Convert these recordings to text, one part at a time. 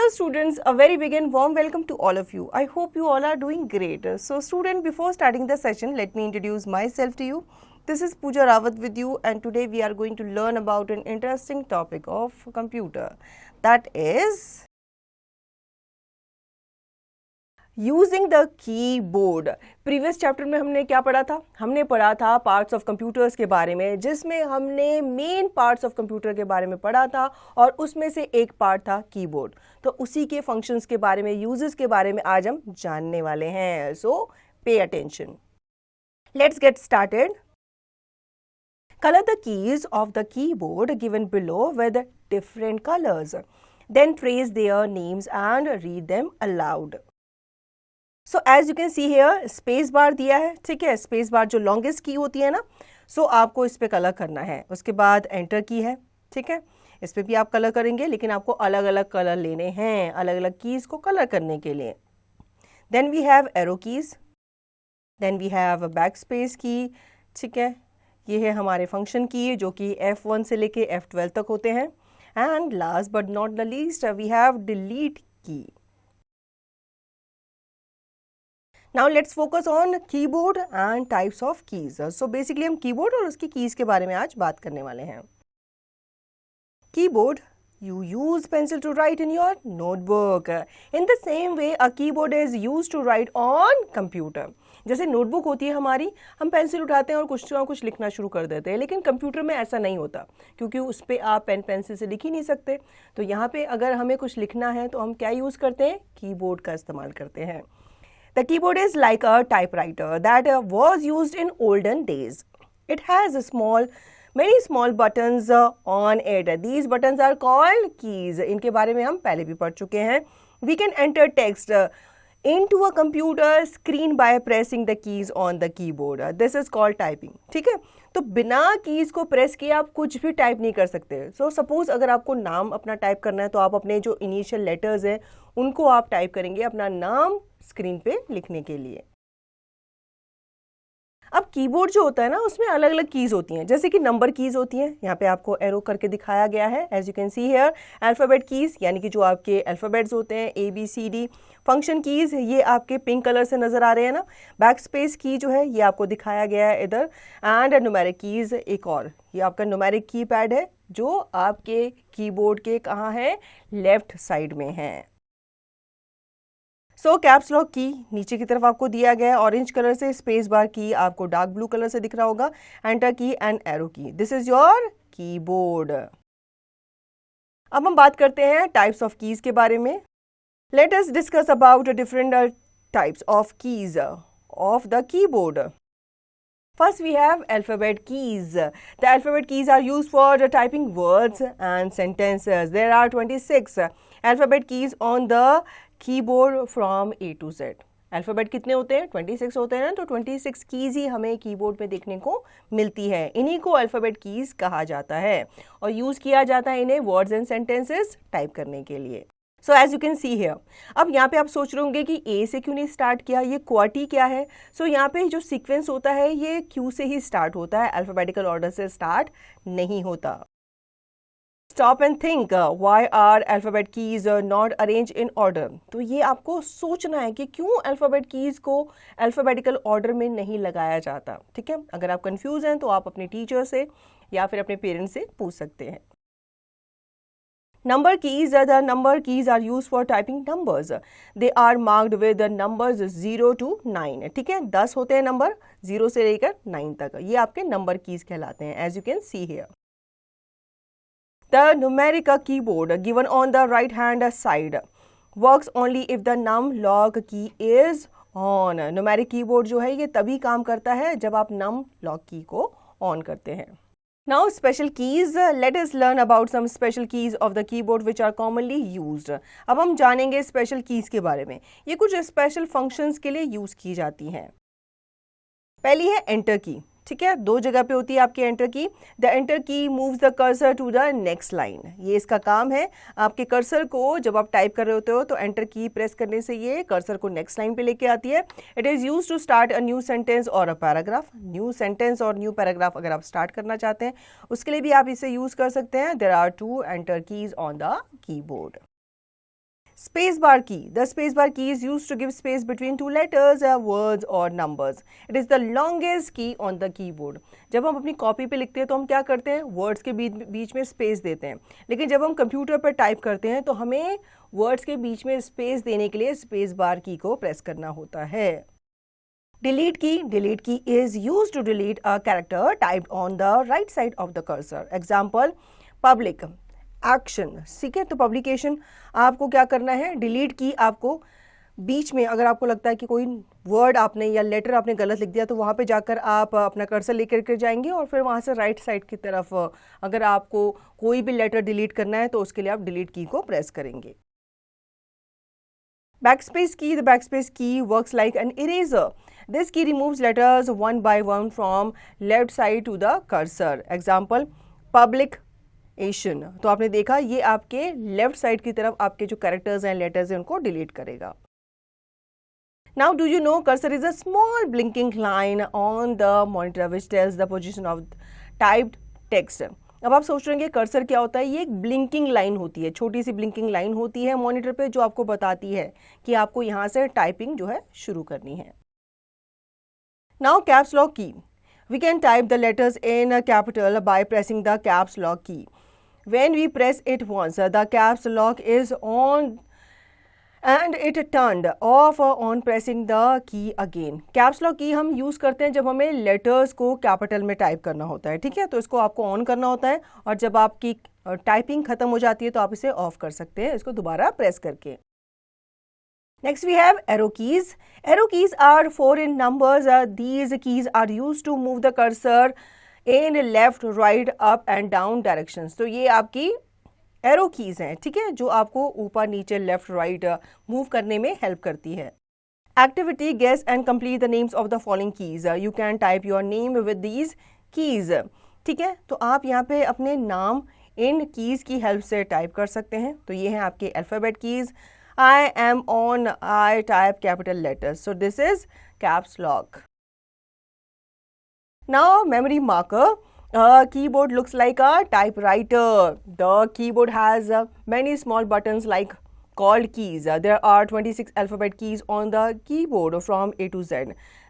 Hello students, a very big and warm welcome to all of you. I hope you all are doing great. So student, before starting the session, let me introduce myself to you. This is Pooja Rawat with you, and today we are going to learn about an interesting topic of computer, that is using the keyboard. Previous chapter में हमने क्या पढ़ा था? हमने पढ़ा था parts of computers के बारे में, जिसमें हमने मेन पार्ट्स ऑफ कंप्यूटर के बारे में पढ़ा था और उसमें से एक पार्ट था कीबोर्ड। तो उसी के फंक्शंस के बारे में, यूजेस के बारे में आज हम जानने वाले हैं। So pay attention, let's get started. Color the keys of the keyboard given below with different colors. Then trace their names and read them aloud. So as you can see here, space bar दिया है, ठीक है। Space bar जो longest key होती है ना, सो आपको इस पे कलर करना है। उसके बाद एंटर की है, ठीक है। इस पे भी आप कलर करेंगे, लेकिन आपको अलग अलग कलर लेने हैं अलग अलग कीज को कलर करने के लिए। Then we have arrow keys, then we have back space key, ठीक है। ये है हमारे फंक्शन की, जो कि F1 से लेके F12 तक होते हैं। And last but not the least, we have delete key. Now let's focus on keyboard and types of keys. So basically हम keyboard और उसकी keys के बारे में आज बात करने वाले हैं। Keyboard, you use pencil to write in your notebook. In the same way, a keyboard is used to write on computer. जैसे नोटबुक होती है हमारी, हम पेंसिल उठाते हैं और कुछ ना कुछ लिखना शुरू कर देते हैं, लेकिन कंप्यूटर में ऐसा नहीं होता, क्योंकि उस पर आप पेन पेंसिल से लिख ही नहीं सकते। तो यहाँ पे अगर हमें कुछ लिखना है तो हम क्या यूज़ करते हैं? कीबोर्ड का इस्तेमाल करते हैं। The keyboard is like a typewriter that was used in olden days. It has many small buttons on it. These buttons are called keys. इनके बारे में हम पहले भी पढ़ चुके हैं। We can enter text into a computer screen by pressing the keys on the keyboard. This is called typing. ठीक है, तो बिना कीज को प्रेस किए आप कुछ भी टाइप नहीं कर सकते। सो सपोज अगर आपको नाम अपना टाइप करना है, तो आप अपने जो इनिशियल लेटर्स हैं उनको आप टाइप करेंगे अपना नाम स्क्रीन पे लिखने के लिए। अब कीबोर्ड जो होता है ना, उसमें अलग अलग कीज होती हैं, जैसे कि नंबर कीज होती हैं। यहाँ पे आपको एरो करके दिखाया गया है, as you can see here. Alphabet keys, यानी कि जो आपके अल्फाबेट्स होते हैं ABCD। फंक्शन कीज, ये आपके पिंक कलर से नजर आ रहे हैं ना। बैक स्पेस की जो है ये आपको दिखाया गया है इधर। एंड न्यूमेरिक कीज एक और, ये आपका न्यूमेरिक कीपैड है, जो आपके कीबोर्ड के कहाँ है? लेफ्ट साइड में है। सो कैप्स लॉक की नीचे की तरफ आपको दिया गया है ऑरेंज कलर से, स्पेस बार की आपको डार्क ब्लू कलर से दिख रहा होगा, एंटर की एंड एरो की। This is your keyboard. अब हम बात करते हैं टाइप्स ऑफ कीज के बारे में। Let us discuss about different types of keys of the keyboard. First, we have alphabet keys. The alphabet keys are used for typing words and sentences. There are 26 alphabet keys on the keyboard from A to Z. Alphabet कितने होते हैं? 26 होते हैं ना, तो 26 keys ही हमें keyboard पे देखने को मिलती है। इन्हीं को अल्फ़ाबेट कीज कहा जाता है और यूज़ किया जाता है इन्हें वर्ड्स एंड सेंटेंसेस टाइप करने के लिए। So as you can see here, अब यहाँ पे आप सोच रहे होंगे कि ए से क्यों नहीं स्टार्ट किया, ये क्वार्टी क्या है? सो यहाँ पे जो सीक्वेंस होता है ये क्यू से ही स्टार्ट होता है, अल्फ़ाबेटिकल ऑर्डर से स्टार्ट नहीं होता। Stop and think, why are alphabet keys not arrange in order? तो ये आपको सोचना है कि क्यों अल्फ़ाबेट कीज को अल्फ़ाबेटिकल ऑर्डर में नहीं लगाया जाता। ठीक है, अगर आप कंफ्यूज हैं तो आप अपने टीचर से या फिर अपने पेरेंट्स से पूछ सकते हैं। Number keys, the number keys are used for typing numbers. They are marked with the numbers 0 to 9. ठीक है, 10 होते हैं नंबर, 0 से लेकर 9 तक, ये आपके नंबर कीज कहलाते हैं, as you can see here. The numeric keyboard given on the right hand side works only if the num lock key is on. Numeric keyboard जो है ये तभी काम करता है जब आप num lock key को ऑन करते हैं। Now special keys, let us learn about some special keys of the keyboard which are commonly used. अब हम जानेंगे special keys के बारे में। ये कुछ special functions के लिए यूज़ की जाती हैं। पहली है enter की, ठीक है, 2 जगह पे होती है आपकी enter key. The enter key moves the cursor to the next line, ये इसका काम है। आपके कर्सर को जब आप टाइप कर रहे होते हो तो एंटर की प्रेस करने से ये कर्सर को नेक्स्ट लाइन पे लेके आती है। It is use to start a new sentence or a paragraph. New sentence और न्यू पैराग्राफ अगर आप स्टार्ट करना चाहते हैं उसके लिए भी आप इसे यूज कर सकते हैं। There are 2 enter keys on the keyboard. Space bar key. The space bar key is used to give space between two letters, words or numbers. It is the longest key on the keyboard. जब हम अपनी copy पे लिखते हैं तो हम क्या करते हैं, वर्ड्स के बीच में स्पेस देते हैं, लेकिन जब हम कंप्यूटर पर टाइप करते हैं तो हमें वर्ड्स के बीच में स्पेस देने के लिए स्पेस बार की को प्रेस करना होता है. Delete key. Delete key is used to delete a character typed on the right side of the cursor. Example, public, action. ठीक है, तो पब्लिकेशन आपको क्या करना है, डिलीट की आपको बीच में अगर आपको लगता है कि कोई वर्ड आपने या लेटर आपने गलत लिख दिया तो वहाँ पे जाकर आप अपना कर्सर लेकर के जाएंगे और फिर वहाँ से राइट साइड की तरफ अगर आपको कोई भी लेटर डिलीट करना है तो उसके लिए आप डिलीट की को प्रेस करेंगे. Backspace key. The backspace key works like an eraser. This key removes letters one by one from left side to the cursor. Example, public Asian. तो आपने देखा ये आपके लेफ्ट साइड की तरफ आपके जो कैरेक्टर्स हैं लेटर्स हैं उनको डिलीट करेगा. Now do you know cursor is a small blinking line on the monitor which tells the position of typed text. अब आप सोच रहे हैं कर्सर क्या होता है, ये एक ब्लिंकिंग लाइन होती है, छोटी सी ब्लिंकिंग लाइन होती है मॉनिटर पे जो आपको बताती है कि आपको यहाँ से टाइपिंग जो है शुरू करनी है. Now caps lock key. We can type the letters in capital by pressing the caps lock key. When we press it once the caps lock is on and it turned off on pressing the key again. Caps lock key हम use करते हैं जब हमें letters को capital में type करना होता है, ठीक है, तो इसको आपको ऑन करना होता है और जब आपकी टाइपिंग खत्म हो जाती है तो आप इसे ऑफ कर सकते हैं इसको दोबारा प्रेस करके. Next we have arrow keys. Arrow keys are 4 in numbers. These keys are used to move the cursor in left, right, up and down directions. तो ये आपकी एरो कीज हैं, ठीक है, जो आपको ऊपर नीचे लेफ्ट राइट मूव करने में हेल्प करती है. Activity, guess and complete the names of the following keys. You can type your name with these keys. ठीक है, तो आप यहाँ पे अपने नाम इन कीज की हेल्प से टाइप कर सकते हैं. तो ये हैं आपके alphabet keys. I am on, I type capital letters, so this is caps lock. Now memory marker. Keyboard looks like a typewriter. The keyboard has many small buttons like called keys. There are 26 alphabet keys on the keyboard from A to Z.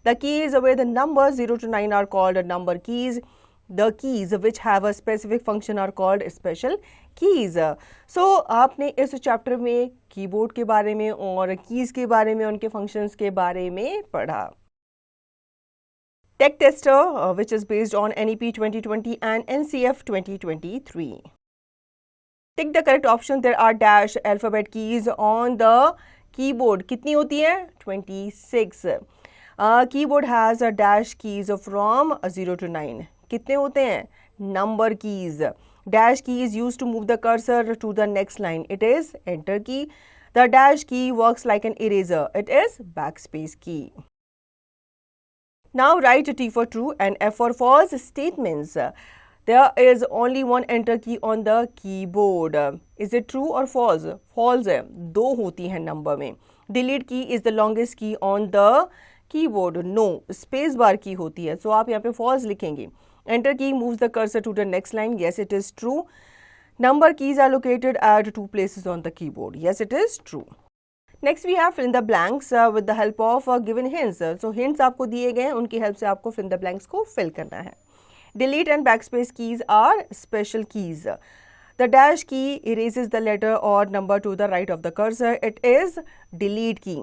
The keys with the numbers 0 to 9 are called number keys. The keys which have a specific function are called special keys. So आपने इस chapter में keyboard के बारे में और keys के बारे में उनके फंक्शंस के बारे में पढ़ा. Tech Tester, which is based on NEP 2020 and NCF 2023. Tick the correct option. There are dash alphabet keys on the keyboard. कितनी होती है? 26. Keyboard has a dash keys from 0 to 9. कितने होते हैं? Number keys. Dash key is used to move the cursor to the next line. It is enter key. The dash key works like an eraser. It is backspace key. Now write T for true and F for false statements. There is only one enter key on the keyboard. Is it true or false? False है, दो होती हैं number में. Delete key is the longest key on the keyboard. No, space bar की होती है. So आप यहाँ पे false लिखेंगे. Enter key moves the cursor to the next line. Yes, it is true. Number keys are located at 2 places on the keyboard. Yes, it is true. Next we have fill in the blanks with the help of given hints. So hints आपको दिए गए हैं, उनकी help से आपको fill in the blanks को fill करना है. Delete and backspace keys are special keys. The dash key erases the letter or number to the right of the cursor. It is delete key.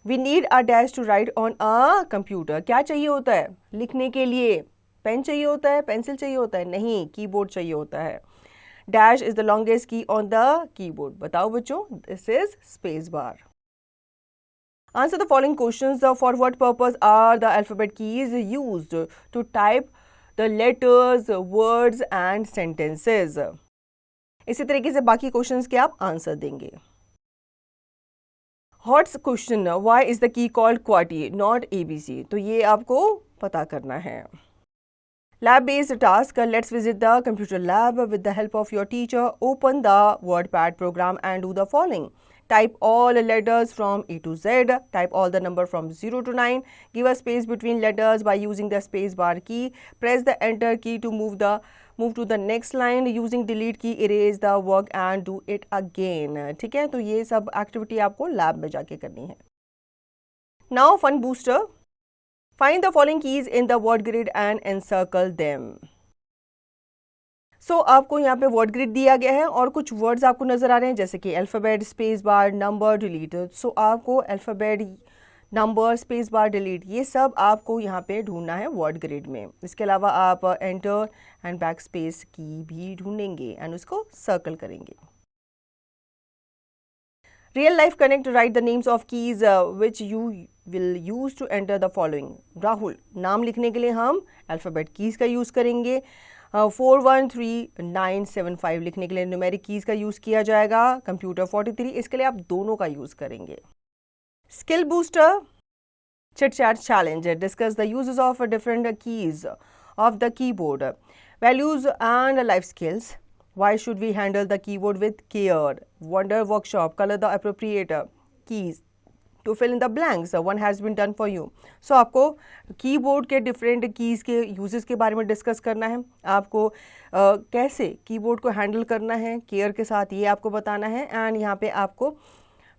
We need a dash to write on a computer. क्या चाहिए होता है लिखने के लिए? Pen चाहिए होता है, पेंसिल चाहिए होता है? नहीं, कीबोर्ड चाहिए होता है. Dash is the longest key on the keyboard. बताओ बच्चों, this is space bar. Answer the following questions. For what purpose are the alphabet keys used to type the letters, words and sentences? इसी तरीके से बाकी questions के आप answer देंगे. Hot's question, why is the key called QWERTY not ABC? तो ये आपको पता करना है. Lab based task. Let's visit the computer lab with the help of your teacher. Open the WordPad program and do the following. Type all letters from A to Z. Type all the number from 0 to 9. Give a space between letters by using the space bar key. Press the enter key to move the move to the next line, using delete key erase the work and do it again. ठीक है, तो ये सब activity आपको lab में जाके करनी है। Now fun booster, find the following keys in the word grid and encircle them. So आपको यहाँ पे वर्ड ग्रिड दिया गया है और कुछ वर्ड्स आपको नजर आ रहे हैं जैसे कि alphabet, space bar, number, delete. So आपको alphabet, number, space bar, delete, ये सब आपको यहाँ पे ढूंढना है वर्ड ग्रिड में। इसके अलावा आप एंटर एंड बैक स्पेस की भी ढूंढेंगे एंड उसको सर्कल करेंगे। Real life connect, write the names of keys which you will use to enter the following. Rahul, नाम लिखने के लिए हम अल्फाबेट कीज का यूज करेंगे। 413975 लिखने के लिए न्यूमेरिक कीज का यूज किया जाएगा। कंप्यूटर 43, इसके लिए आप दोनों का यूज करेंगे। Skill booster, chit chat challenge, discuss the uses of different keys of the keyboard, values and life skills, why should we handle the keyboard with care, wonder workshop, colour the appropriate keys to fill in the blanks, one has been done for you. So आपको keyboard के different keys के uses के बारे में discuss करना है, आपको कैसे कीबोर्ड को हैंडल करना है केयर के साथ, ये आपको बताना है। एंड यहाँ पे आपको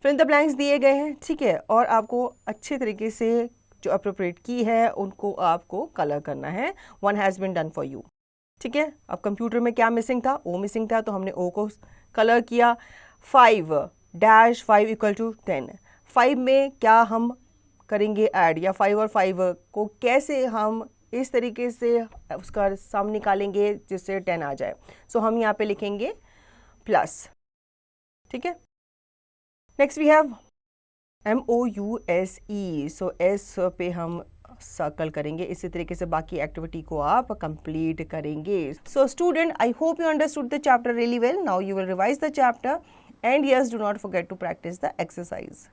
फिल इन द ब्लैंक्स दिए गए हैं, ठीक है, और आपको अच्छे तरीके से जो अप्रोप्रिएट की है उनको आपको कलर करना है, one has been done for you. ठीक है, अब कंप्यूटर में क्या मिसिंग था, ओ मिसिंग था, तो हमने ओ को कलर किया। 5-5 इक्वल टू 10, 5 में क्या हम करेंगे ऐड, या 5 और 5 को कैसे हम इस तरीके से उसका सम निकालेंगे जिससे 10 आ जाए। सो हम यहाँ पे लिखेंगे प्लस। ठीक है, next we have MOUSE। So S पे हम सर्कल करेंगे। इसी तरीके से बाकी एक्टिविटी को आप कंप्लीट करेंगे। So student, I hope you understood the chapter really well. Now you will revise the chapter, and yes, do not forget to practice the exercise.